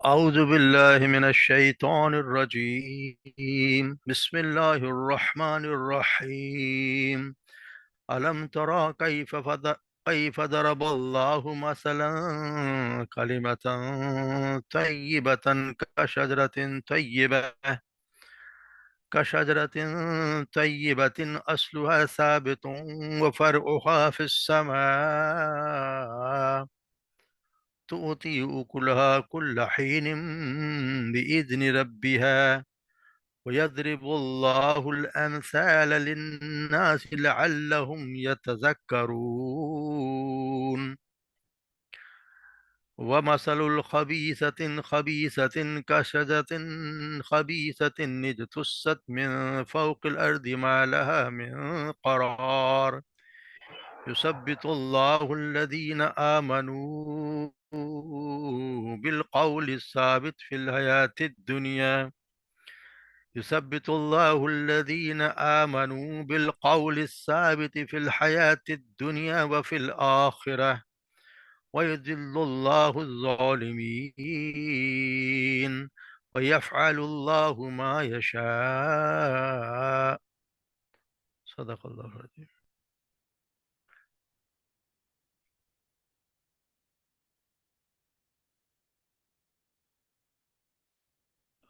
أعوذ بالله من الشيطان الرجيم بسم الله الرحمن الرحيم ألم ترى كيف ضرب الله مثلا كلمة طيبة كشجرة طيبة أصلها ثابت وفرعها في السماء تؤتي أكلها كل حين بإذن ربها ويضرب الله الأمثال للناس لعلهم يتذكرون ومثل خبيثة كشجرة خبيثة اجتثت من فوق الأرض ما لها من قرار يثبت الله الذين آمنوا بالقول الثابت في الحياة الدنيا يثبت الله الذين آمنوا بالقول الثابت في الحياة الدنيا وفي الآخرة ويذل الله الظالمين ويفعل الله ما يشاء. صدق الله العظيم.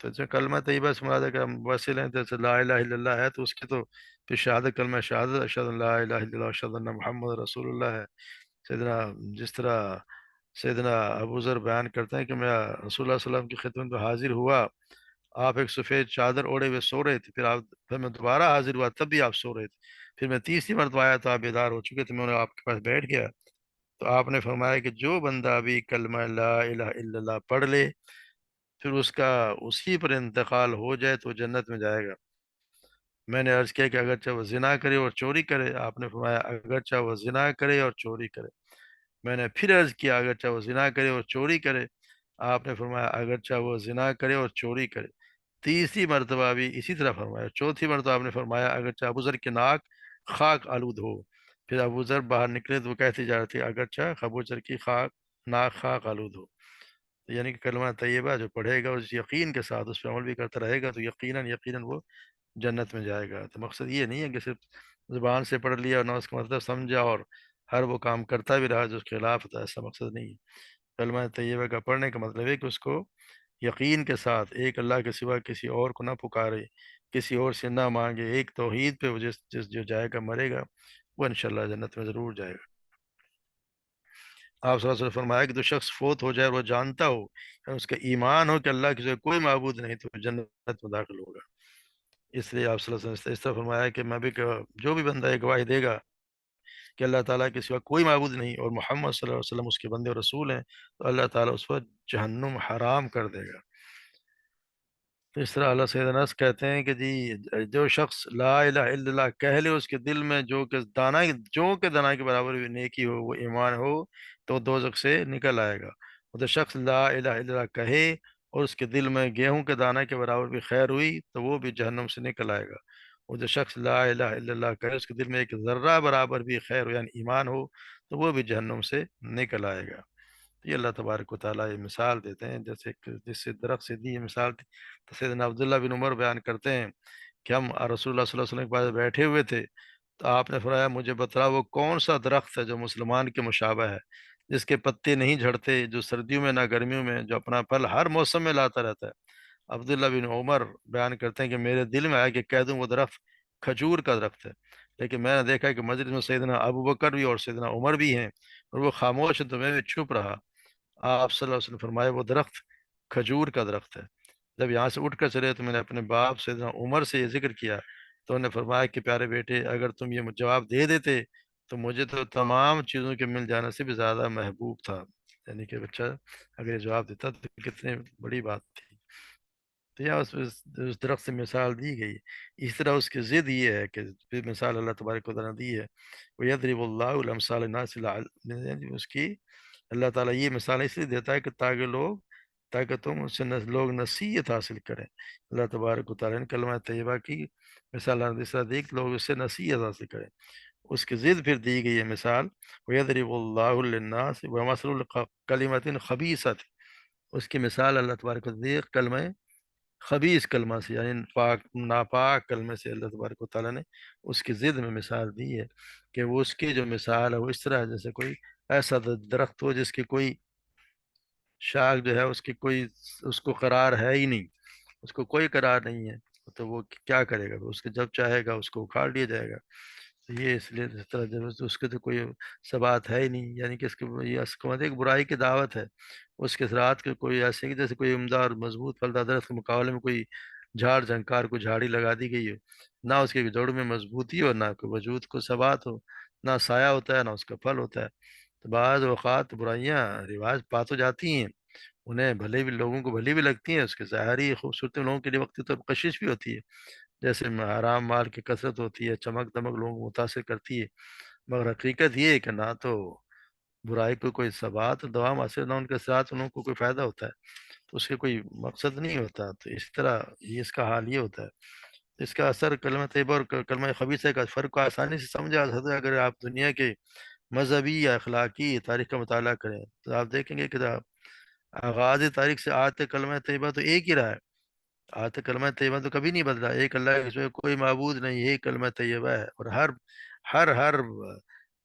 تو جو کلمہ طیبہ سے مراد ہے کہ ہم وسیلے ہیں، جیسے لا الہ الا اللہ ہے تو اس کے تو پھر شہادت، کلمہ شہادت، اشہد ان لا الہ الا اللہ اشہد ان محمد رسول اللہ ہے۔ سیدنا جس طرح سیدنا ابو ذر بیان کرتے ہیں کہ میں رسول اللہ صلی اللہ علیہ وسلم کی خدمت میں حاضر ہوا، آپ ایک سفید چادر اوڑے ہوئے سو رہے تھے، پھر میں دوبارہ حاضر ہوا تب بھی آپ سو رہے تھے، پھر میں تیسری مرتبہ آیا تو آپ بیدار ہو چکے تھے، میں نے آپ کے پاس بیٹھ گیا، تو آپ نے فرمایا کہ جو بندہ بھی کلمہ لا الہ الا اللہ پڑھ لے، پھر اس کا اسی پر انتقال ہو جائے تو جنت میں جائے گا۔ میں نے عرض کیا کہ اگرچہ وہ زنا کرے اور چوری کرے، آپ نے فرمایا اگرچہ وہ زنا کرے اور چوری کرے۔ میں نے پھر عرض کیا اگرچہ وہ زنا کرے اور چوری کرے، آپ نے فرمایا اگرچہ وہ زنا کرے اور چوری کرے۔ تیسری مرتبہ بھی اسی طرح فرمایا، چوتھی مرتبہ آپ نے فرمایا اگرچہ ابو ذر کے ناک خاک آلود ہو۔ پھر ابو ذر باہر نکلے تو وہ کہتے جا رہے تھے اگرچہ ابو ذر کی ناک خاک آلود ہو۔ یعنی کہ کلمہ طیبہ جو پڑھے گا اس یقین کے ساتھ اس پہ عمل بھی کرتا رہے گا تو یقیناً یقیناً وہ جنت میں جائے گا۔ تو مقصد یہ نہیں ہے کہ صرف زبان سے پڑھ لیا اور نہ اس کا مطلب سمجھا اور ہر وہ کام کرتا بھی رہا جو اس کے خلاف ہوتا ہے، ایسا مقصد نہیں ہے۔ کلمہ طیبہ کا پڑھنے کا مطلب ہے کہ اس کو یقین کے ساتھ ایک اللہ کے سوا کسی اور کو نہ پکارے، کسی اور سے نہ مانگے، ایک توحید پہ وہ جس جو جائے گا مرے گا وہ انشاءاللہ جنت میں ضرور جائے گا۔ آپ صلی اللہ علیہ وسلم فرمایا کہ جو شخص فوت ہو جائے اور وہ جانتا ہو کہ اس کا ایمان ہو کہ اللہ کے سوا کوئی معبود نہیں تو جنت میں داخل ہوگا۔ اس لیے آپ صلی اللہ علیہ وسلم نے اس طرح فرمایا کہ میں بھی جو بھی بندہ یہ گواہی دے گا کہ اللہ تعالیٰ کے سوا کوئی معبود نہیں اور محمد صلی اللہ علیہ وسلم اس کے بندے اور رسول ہیں، تو اللہ تعالیٰ اس پر جہنم حرام کر دے گا۔ تو اس طرح اللہ سید انس کہتے ہیں کہ جی جو شخص لا الہ الا اللہ کہہ لے، اس کے دل میں جو کہ دانہ کے برابر بھی نیکی ہو، وہ ایمان ہو، تو دوزخ سے نکل آئے گا۔ اور جو شخص لا الہ الا اللہ کہے اور اس کے دل میں گیہوں کے دانہ کے برابر بھی خیر ہوئی تو وہ بھی جہنم سے نکل آئے گا۔ اور جو شخص لا الہ الا اللہ کہے اس کے دل میں ایک ذرہ برابر بھی خیر ہو یعنی ایمان ہو تو وہ بھی جہنم سے نکل آئے گا۔ یہ اللہ تبارک و تعالیٰ یہ مثال دیتے ہیں، جیسے جس سے درخت سے دی یہ مثال تھی، تو سیدنا عبداللہ بن عمر بیان کرتے ہیں کہ ہم رسول اللہ صلی اللہ علیہ وسلم کے پاس بیٹھے ہوئے تھے، تو آپ نے فرمایا مجھے بتلا وہ کون سا درخت ہے جو مسلمان کے مشابہ ہے، جس کے پتے نہیں جھڑتے، جو سردیوں میں نہ گرمیوں میں، جو اپنا پھل ہر موسم میں لاتا رہتا ہے۔ عبداللہ بن عمر بیان کرتے ہیں کہ میرے دل میں آیا کہ کہہ دوں وہ درخت کھجور کا درخت ہے، لیکن میں نے دیکھا کہ مجلس میں سیدنا ابو بکر بھی اور سیدنا عمر بھی ہیں اور وہ خاموش ہیں، تو میں بھی چپ رہا۔ آپ صلی اللہ علیہ وسلم فرمائے وہ درخت کھجور کا درخت ہے۔ جب یہاں سے اٹھ کر چلے تو میں نے اپنے باپ سیدنا عمر سے یہ ذکر کیا تو انہوں نے فرمایا کہ پیارے بیٹے اگر تم یہ جواب دے دیتے تو مجھے تو تمام چیزوں کے مل جانے سے بھی زیادہ محبوب تھا۔ یعنی کہ بچہ اگر یہ جواب دیتا تو کتنی بڑی بات تھی۔ تو یہاں اس درخت سے مثال دی گئی، اس طرح اس کی ضد یہ ہے کہ پھر مثال اللہ تبارک و تعالیٰ نے دی ہے، وَيَضْرِبُ اللَّهُ الْأَمْثَالَ لِلنَّاسِ اس کی اللہ تعالیٰ یہ مثال اس لیے دیتا ہے کہ تاکہ تم اس سے لوگ نصیحت حاصل کریں۔ اللہ تبارک و تعالیٰ نے کلمہ طیبہ کی مثال اس طرح دی کہ لوگ اس سے نصیحت حاصل کریں۔ اس کی ضد پھر دی گئی ہے مثال، وَيَضْرِبُ اللَّهُ لِلنَّاسِ وَمَثَلُ الْكَلِمَةِ الْخَبِيثَةِ، اس کی مثال اللہ تبارک و تعالیٰ کلمہ خبیث کلمہ سے یعنی ناپاک کلمے سے اللہ تبارک و تعالیٰ نے اس کی ضد میں مثال دی ہے کہ وہ اس کی جو مثال ہے وہ اس طرح ہے جیسے کوئی ایسا درخت ہو جس کی کوئی شاخ جو ہے اس کو قرار ہے ہی نہیں، اس کو کوئی قرار نہیں ہے، تو وہ کیا کرے گا؟ اس کے جب چاہے گا اس کو اکھاڑ لیا جائے گا۔ تو یہ اس لیے اس طرح جب اس کے تو کوئی ثبات ہے ہی نہیں، یعنی کہ اس کے یہ اس کو ایک برائی کی دعوت ہے، اس کے ذرات کے کوئی ایسے کہ جیسے کوئی عمدہ اور مضبوط پھلدار درخت کے مقابلے میں کوئی جھاڑ جھنکار کو جھاڑی لگا دی گئی ہو، نہ اس کے جوڑ میں مضبوطی ہو، نہ کوئی وجود کو ثبات ہو، نہ سایہ ہوتا ہے نہ اس کا پھل ہوتا ہے۔ تو بعض اوقات برائیاں رواج پا تو جاتی ہیں، انہیں بھلے بھی لوگوں کو بھلی بھی لگتی ہیں، اس کے ظاہری خوبصورتی لوگوں کے لیے وقتی طور پر کشش بھی ہوتی ہے، جیسے حرام مال کی کثرت ہوتی ہے، چمک دمک لوگوں کو متاثر کرتی ہے، مگر حقیقت یہ ہے کہ نہ تو برائی کو کوئی ثبات دوام حاصل نہ ان کے ساتھ ان کو کوئی فائدہ ہوتا ہے، تو اس کے کوئی مقصد نہیں ہوتا۔ تو اس طرح یہ اس کا حال یہ ہوتا ہے، اس کا اثر کلمہ طیبہ اور کلمہ خبیثہ کا فرق کو آسانی سے سمجھا جا سکتا ہے اگر آپ دنیا کے مذہبی یا اخلاقی تاریخ کا مطالعہ کریں تو آپ دیکھیں گے کہ آغاز تاریخ سے آج تک کلمہ طیبہ تو ایک ہی رہا ہے، آج تک کلمہ طیبہ تو کبھی نہیں بدلا، ایک اللہ کے سوا کوئی معبود نہیں، یہی کلمہ طیبہ ہے، اور ہر ہر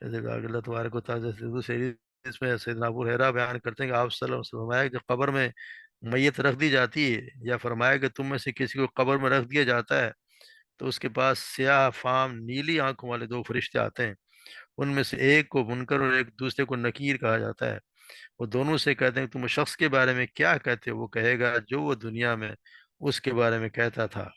جیسے کہ اللہ تبارک و تعالیٰ سے دوسری اس میں سیدنا ابو ہریرہ بیان کرتے ہیں کہ آپ صلی اللہ علیہ وسلم نے فرمایا کہ جب قبر میں میت رکھ دی جاتی ہے، یا فرمایا کہ تم میں سے کسی کو قبر میں رکھ دیا جاتا ہے، تو اس کے پاس سیاہ فام نیلی آنکھوں والے دو فرشتے آتے ہیں، ان میں سے ایک کو منکر اور ایک دوسرے کو نکیر کہا جاتا ہے۔ وہ دونوں سے کہتے ہیں تم اس شخص کے بارے میں کیا کہتے ہو؟ وہ کہے گا جو وہ دنیا میں اس کے بارے میں کہتا تھا،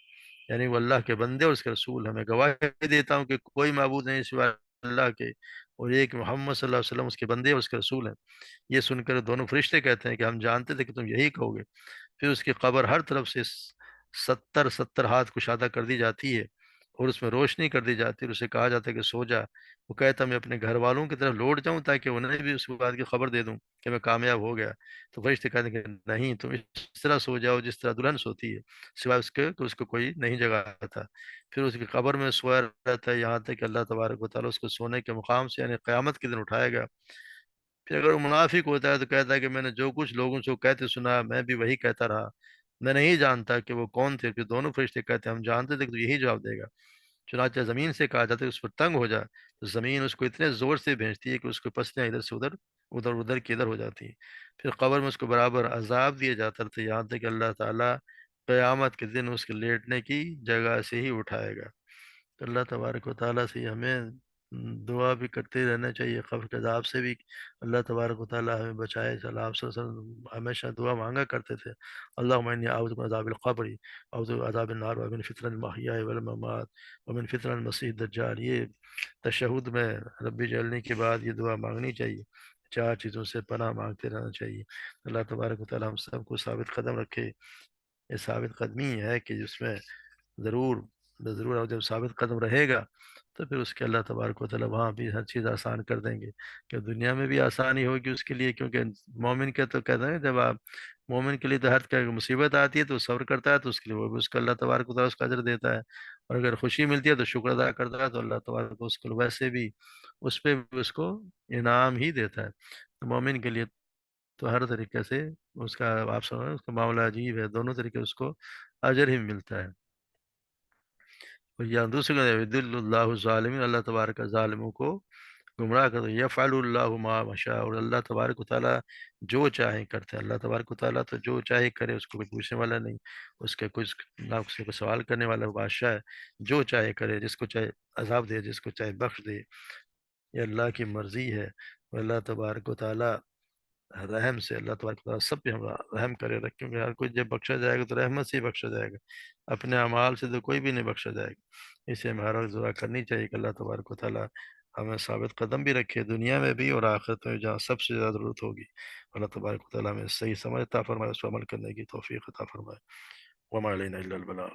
یعنی وہ اللہ کے بندے اور اس کے رسول ہیں۔ میں گواہی دیتا ہوں کہ کوئی معبود نہیں سوائے اللہ کے، اور ایک محمد صلی اللہ علیہ وسلم اس کے بندے اور اس کے رسول ہیں۔ یہ سن کر دونوں فرشتے کہتے ہیں کہ ہم جانتے تھے کہ تم یہی کہو گے۔ پھر اس کی قبر ہر طرف سے 70 ہاتھ کشادہ کر دی جاتی ہے، اور اس میں روشنی کر دی جاتی ہے، اور اسے کہا جاتا ہے کہ سو جا۔ وہ کہتا میں اپنے گھر والوں کی طرف لوٹ جاؤں تاکہ انہیں بھی اس بات کی خبر دے دوں کہ میں کامیاب ہو گیا۔ تو فرشتے کہتے ہیں کہ نہیں، تم اس طرح سو جاؤ جس طرح دلہن سوتی ہے، سوائے اس کے کہ اس کو کوئی نہیں جگاتا۔ پھر اس کی قبر میں سویا رہتا ہے یہاں تک کہ اللہ تبارک و تعالیٰ اس کو سونے کے مقام سے یعنی قیامت کے دن اٹھائے گا۔ پھر اگر وہ منافق ہوتا ہے تو کہتا ہے کہ میں نے جو کچھ لوگوں سے کہتے سنا میں بھی وہی کہتا رہا، میں نہیں جانتا کہ وہ کون تھے۔ پھر دونوں فرشتے کہتے ہیں ہم جانتے تھے کہ تو یہی جواب دے گا۔ چنانچہ زمین سے کہا جاتا ہے اس پر تنگ ہو جا، تو زمین اس کو اتنے زور سے بھیجتی ہے کہ اس کو پسلیاں ادھر سے ادھر، ادھر ادھر کی ادھر ہو جاتی ہیں۔ پھر قبر میں اس کو برابر عذاب دیا جاتا تھا، یہاں تک کہ اللہ تعالیٰ قیامت کے دن اس کے لیٹنے کی جگہ سے ہی اٹھائے گا۔ تو اللہ تبارک و تعالیٰ سے ہمیں دعا بھی کرتے رہنا چاہیے، قبر کے عذاب سے بھی اللہ تبارک و تعالیٰ ہمیں بچائے۔ صلی اللہ علیہ وسلم ہمیشہ دعا مانگا کرتے تھے، اللہم انی اعوذ من عذاب القبر، اعوذ من عذاب النار، ومن فتنة المحیاء والممات، ومن فتنة المسیح الدجال۔ یہ تشہد میں ربی جلنے کے بعد یہ دعا مانگنی چاہیے، چار چیزوں سے پناہ مانگتے رہنا چاہیے۔ اللہ تبارک و تعالیٰ ہم سب کو ثابت قدم رکھے۔ یہ ثابت قدمی ہے کہ جس میں ضرور ضرور اور جب ثابت قدم رہے گا تو پھر اس کے اللہ تبارک و تعالیٰ وہاں بھی ہر چیز آسان کر دیں گے، کہ دنیا میں بھی آسانی ہوگی اس کے لیے، کیونکہ مومن کے تو کہتے ہیں جب آپ مومن کے لیے تو ہر طرح کی مصیبت آتی ہے تو صبر کرتا ہے تو اس کے لیے وہ بھی اس کا اللہ تبارک و تعالیٰ اس کا اجر دیتا ہے، اور اگر خوشی ملتی ہے تو شکر ادا کرتا ہے تو اللہ تبارک اس کو ویسے بھی اس پہ بھی اس کو انعام ہی دیتا ہے۔ تو مومن کے لیے تو ہر طریقے سے اس کا آپ سمجھ اس کا معاملہ عجیب ہے، دونوں طریقے اس کو اجر ہی ملتا ہے۔ اور یا دوسرے کا یضل اللہ ظالمین، اللہ تبارک کا ظالموں کو گمراہ کر دو، یفعل اللہ ما مشاء، اور اللہ تبارک و تعالیٰ جو چاہے کرتے ہیں۔ اللہ تبارک و تعالیٰ تو جو چاہے کرے، اس کو کوئی پوچھنے والا نہیں، اس کے کچھ نہ اس کو سوال کرنے والا بادشاہ ہے، جو چاہے کرے، جس کو چاہے عذاب دے، جس کو چاہے بخش دے، یہ اللہ کی مرضی ہے۔ اور اللہ تبارک و تعالیٰ رحم سے، اللہ تبارک و تعالیٰ سب پہ ہمارا رحم کرے رکھ، کیونکہ ہر کوئی جب بخشا جائے گا تو رحمت سے ہی بخشا جائے گا، اپنے اعمال سے تو کوئی بھی نہیں بخشا جائے گا۔ اسے ہمیں ہر وقت دعا کرنی چاہیے کہ اللہ تبارک و تعالیٰ ہمیں ثابت قدم بھی رکھے دنیا میں بھی اور آخرت میں بھی، جہاں سب سے زیادہ ضرورت ہوگی۔ اللہ تبارک و تعالیٰ ہمیں صحیح سمجھ عطا فرمائے، اس پر عمل کرنے کی توفیق عطا فرمائے۔ وما علینا الا البلاغ۔